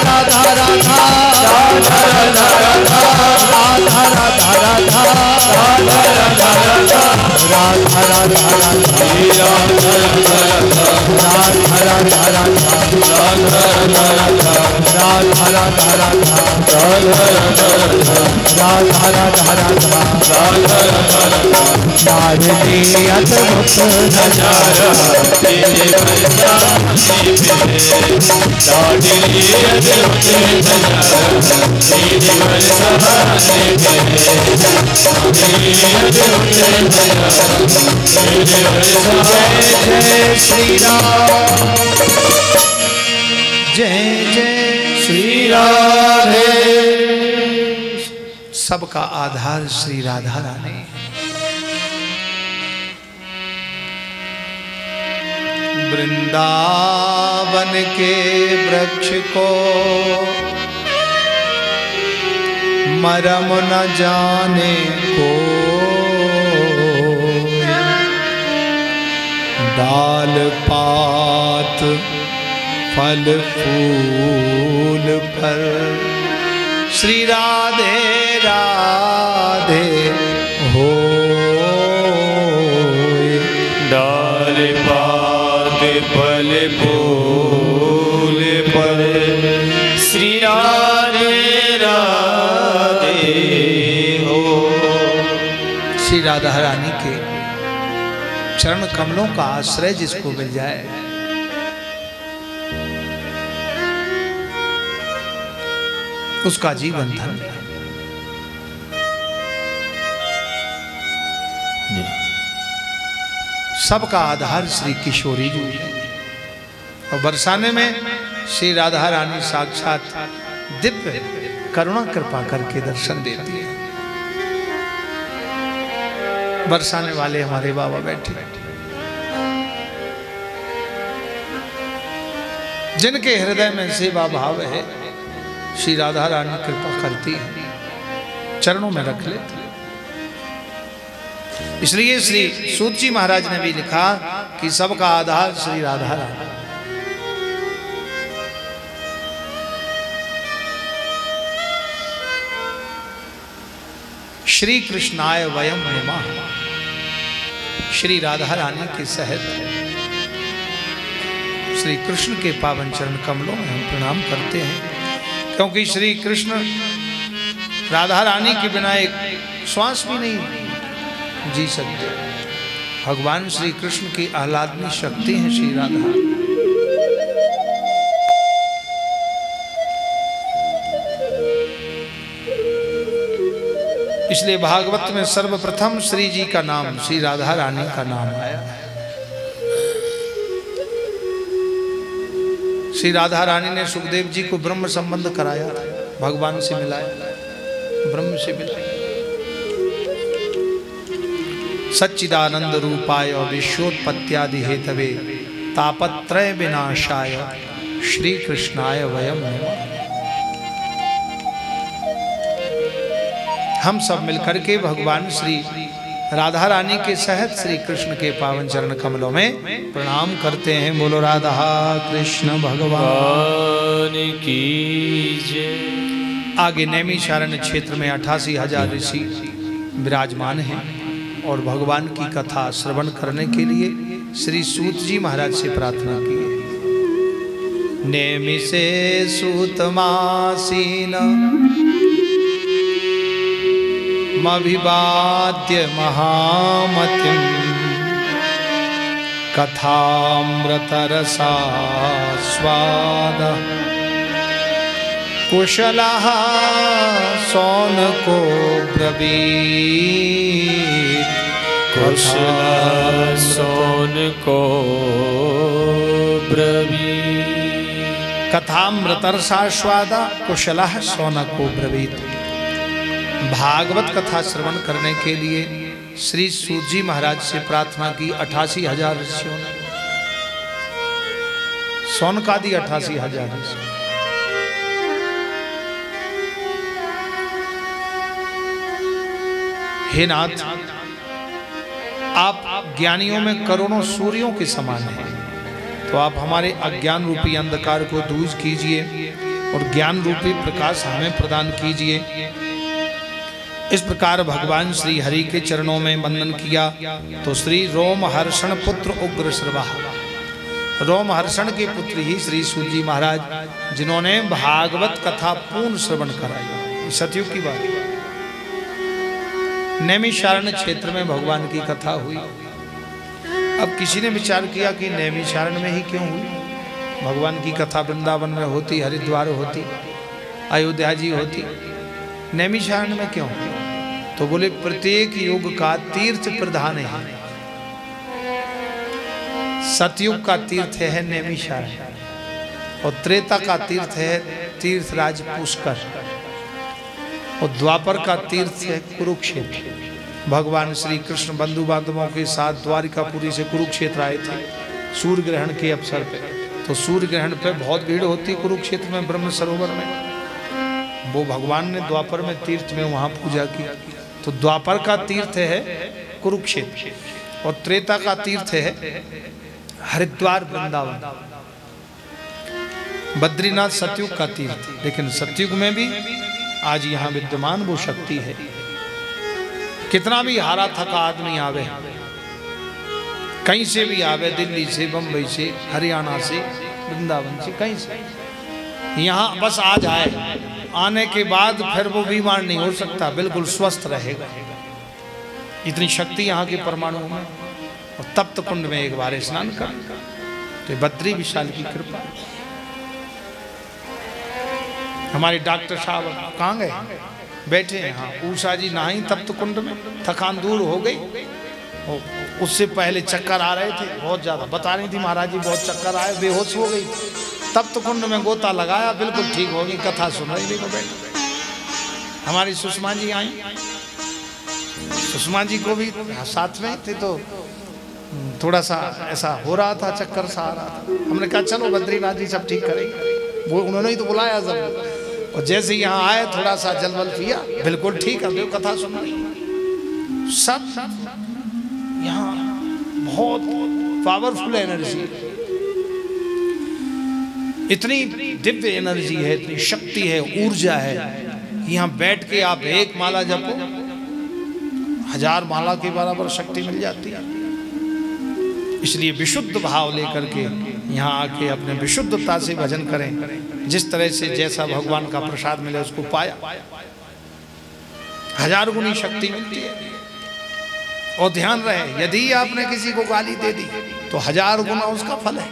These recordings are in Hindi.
राधा राधा राधा राधा राधा राधा राधा राधा राधा राधा राधा राधा श्री राम जय जय श्री राधे। सबका आधार श्री राधा रानी। वृंदावन के वृक्ष को मरम न जाने को, डाल पात फल फूल पर श्री राधे राधे हो। डाल पात फल फूल पर श्री राधे राधे हो। श्री राधा रानी के चरण कमलों का आश्रय जिसको मिल जाए, उसका जीवन धन्य। सबका आधार श्री किशोरी जी है और बरसाने में श्री राधा रानी साक्षात दिव्य करुणा कृपा करके दर्शन देती है। बरसाने वाले हमारे बाबा बैठे, जिनके हृदय में सेवा भाव है, श्री राधा रानी कृपा करती है, चरणों में रख लेती है। इसलिए श्री सूत जी महाराज ने भी लिखा कि सबका आधार श्री राधा रानी। श्री कृष्णाय वयम नमः। श्री राधा रानी के सहित श्री कृष्ण के पावन चरण कमलों में हम प्रणाम करते हैं, क्योंकि श्री कृष्ण राधा रानी के बिना एक श्वास भी नहीं जी सकते। भगवान श्री कृष्ण की आह्लादनी शक्ति है श्री राधा। इसलिए भागवत में सर्वप्रथम श्री जी का नाम, श्री राधा रानी का नाम आया है। श्री राधा रानी ने सुखदेव जी को ब्रह्म संबंध कराया, भगवान से मिलाया, ब्रह्म से मिलाया। सच्चिदानंद रूपाय विश्वोत्पत्त्यादि हेतवे तापत्रय विनाशाय श्री कृष्णाय वयम नमः। हम सब मिलकर के भगवान श्री राधा रानी के सहित श्री कृष्ण के पावन चरण कमलों में प्रणाम करते हैं। बोलो राधा कृष्ण भगवान की जय। आगे नैमिषारण्य क्षेत्र में 88,000 ऋषि विराजमान हैं और भगवान की कथा श्रवण करने के लिए श्री सूत जी महाराज से प्रार्थना की है। नेमिषे सूतमासीन मभिवाद्य महामतिं कथामृतरसा स्वाद कुशलः सौनको ब्रवीत्। कुशलः सौनको ब्रवीत्। कथामृतरसा स्वाद कुशलः सौनको ब्रवीत्। भागवत कथा श्रवण करने के लिए श्री सूत जी महाराज से प्रार्थना की 88,000 ऋषियों ने। सौनकादि 88,000 ऋषि। हे नाथ, आप ज्ञानियों में करोड़ों सूर्यों के समान हैं, तो आप हमारे अज्ञान रूपी अंधकार को दूर कीजिए और ज्ञान रूपी प्रकाश हमें प्रदान कीजिए। इस प्रकार भगवान श्री हरि के चरणों में वंदन किया तो श्री रोमहर्षण पुत्र उग्र श्रवा, रोमहर्षण के पुत्र ही श्री सूत जी महाराज जिन्होंने भागवत कथा पूर्ण श्रवण कराई। सतयुग की बात, नैमिषारण्य क्षेत्र में भगवान की कथा हुई। अब किसी ने विचार किया कि नैमिषारण्य में ही क्यों हुई? भगवान की कथा वृंदावन में होती, हरिद्वार होती, अयोध्या जी होती, नैमिषारण्य में क्यों? तो बोले प्रत्येक युग का तीर्थ प्रधान है। सतयुग का तीर्थ है नैमिषारण्य और त्रेता का तीर्थ है तीर्थराज पुष्कर और द्वापर का तीर्थ है कुरुक्षेत्र। भगवान श्री कृष्ण बंधु बांधवों के साथ द्वारिकापुरी से कुरुक्षेत्र आए थे सूर्य ग्रहण के अवसर पे। तो सूर्य ग्रहण पे बहुत भीड़ होती है कुरुक्षेत्र में, ब्रह्म सरोवर में। वो भगवान ने द्वापर में तीर्थ में वहाँ पूजा की। तो द्वापर का तीर्थ है कुरुक्षेत्र और त्रेता का तीर्थ है हरिद्वार वृंदावन। बद्रीनाथ सतयुग का तीर्थ, लेकिन सतयुग में भी आज यहाँ विद्यमान वो शक्ति है। कितना भी हारा थका आदमी आवे, कहीं से भी आवे, दिल्ली से, बंबई से, हरियाणा से, वृंदावन से, कहीं से, यहाँ बस आ जाए, आने के बाद फिर वो बीमार नहीं हो सकता, बिल्कुल स्वस्थ रहेगा। इतनी शक्ति यहाँ के परमाणु में। और तप्त कुंड में एक बार स्नान कर, तो बद्री विशाल की कृपा। हमारे डॉक्टर साहब कहाँ गए? बैठे हैं। हाँ, उषा जी नहाई तप्त कुंड में, थकान दूर हो गई। उससे पहले चक्कर आ रहे थे बहुत ज्यादा, बता रही थी महाराज जी बहुत चक्कर आए, बेहोश हो गई। तप्त कुंड में गोता लगाया, बिल्कुल ठीक हो गई। कथा सुन रही, देखो बैठ। हमारी सुषमा जी आई, सुषमा जी को भी साथ में थे, तो थोड़ा सा ऐसा हो रहा था, चक्कर सा आ रहा था। हमने कहा चलो बद्रीनाथ जी सब ठीक करेंगे, वो उन्होंने ही तो बुलाया सब। और जैसे यहाँ आए थोड़ा सा जल वल पिया, बिल्कुल ठीक है, देखो कथा सुन रही। सब यहाँ बहुत पावरफुल एनर्जी, इतनी दिव्य एनर्जी है, इतनी शक्ति है, ऊर्जा है। यहाँ बैठ के आप एक माला जपो, 1000 माला के बराबर शक्ति मिल जाती है। इसलिए विशुद्ध भाव लेकर के यहाँ आके अपने विशुद्धता से भजन करें। जिस तरह से जैसा भगवान का प्रसाद मिले उसको पाया, 1000 गुनी शक्ति मिलती है। और ध्यान रहे, यदि आपने किसी को गाली दे दी तो 1000 गुना उसका फल है।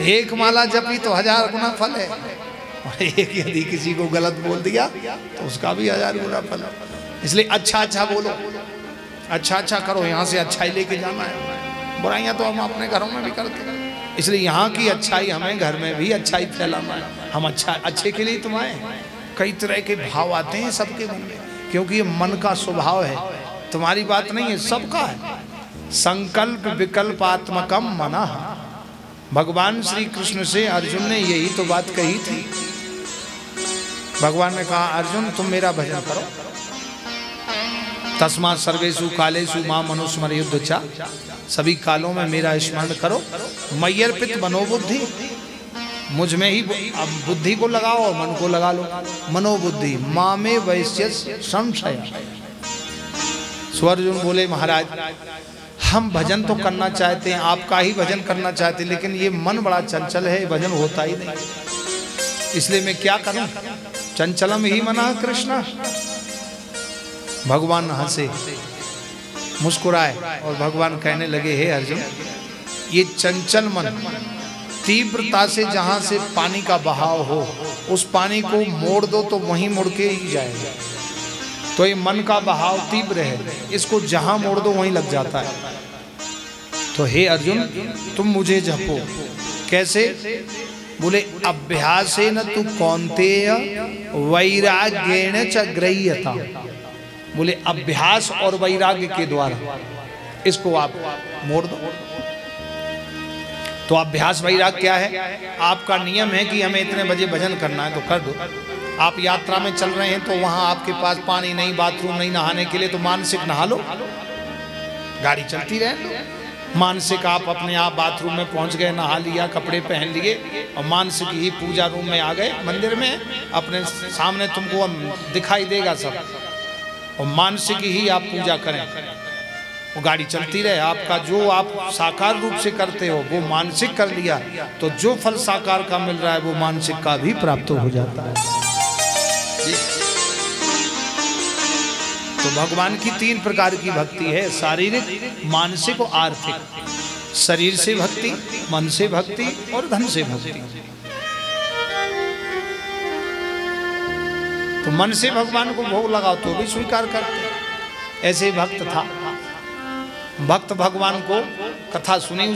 एक माला जपी तो 1000 गुना फल है, और एक यदि किसी को गलत बोल दिया तो उसका भी 1000 गुना फल है। इसलिए अच्छा अच्छा बोलो, अच्छा अच्छा करो, यहाँ से अच्छाई लेके जाना है। बुराइयाँ तो हम अपने घरों में भी करते हैं, इसलिए यहाँ की अच्छाई हमें घर में भी अच्छाई फैलाना है। हम अच्छे के लिए तुम आए। कई तरह के भाव आते हैं सबके मन में, क्योंकि ये मन का स्वभाव है, तुम्हारी बात नहीं है, सबका है। संकल्प विकल्पात्मकम मना। भगवान श्री कृष्ण से अर्जुन ने यही तो बात कही थी। भगवान ने कहा अर्जुन तुम मेरा भजन करो, तस्मात् सर्वेषु कालेषु मां मनुस्मरेयुध्य च, सभी कालों में मेरा स्मरण करो। मय्यर्पित मनोबुद्धि, मुझ में ही अब बुद्धि को लगाओ और मन को लगा लो। मनोबुद्धि मां में वैश्य संशय। अर्जुन बोले महाराज हम भजन तो करना चाहते हैं, आपका ही भजन करना चाहते हैं, लेकिन ये मन बड़ा चंचल है, भजन होता ही नहीं। इसलिए मैं क्या करूं? चंचलम ही मना कृष्ण। भगवान हंसे, मुस्कुराए और भगवान कहने लगे हे अर्जुन, ये चंचल मन तीव्रता से जहां से पानी का बहाव हो, उस पानी को मोड़ दो तो वहीं मुड़ के ही जाएगा। तो ये मन का बहाव तीव्र है, इसको जहां मोड़ दो वहीं लग जाता है। तो हे अर्जुन तुम मुझे जपो। कैसे? बोले अभ्यासेन तु कौन्तेय वैराग्येण च गृह्यता। बोले अभ्यास और वैराग्य के द्वारा इसको आप मोड़ दो। तो अभ्यास वैराग्य क्या है? आपका नियम है कि हमें इतने बजे भजन करना है तो कर दो। आप यात्रा में चल रहे हैं तो वहां आपके पास पानी नहीं, बाथरूम नहीं नहाने के लिए, तो मानसिक नहा लो, गाड़ी चलती रहे। मानसिक आप अपने आप बाथरूम में पहुंच गए, नहा लिया, कपड़े पहन लिए और मानसिक ही पूजा रूम में आ गए, मंदिर में अपने सामने तुमको दिखाई देगा सब, और मानसिक ही आप पूजा करें, वो गाड़ी चलती रहे। आपका जो आप साकार रूप से करते हो वो मानसिक कर लिया तो जो फल साकार का मिल रहा है वो मानसिक का भी प्राप्त हो जाता है। तो भगवान की 3 प्रकार की भक्ति है, शारीरिक, मानसिक और आर्थिक। शरीर से भक्ति, मन से भक्ति और धन से भक्ति। तो मन से भगवान को भोग लगाओ तो भी स्वीकार करते। ऐसे भक्त था, भक्त भगवान को कथा सुनी।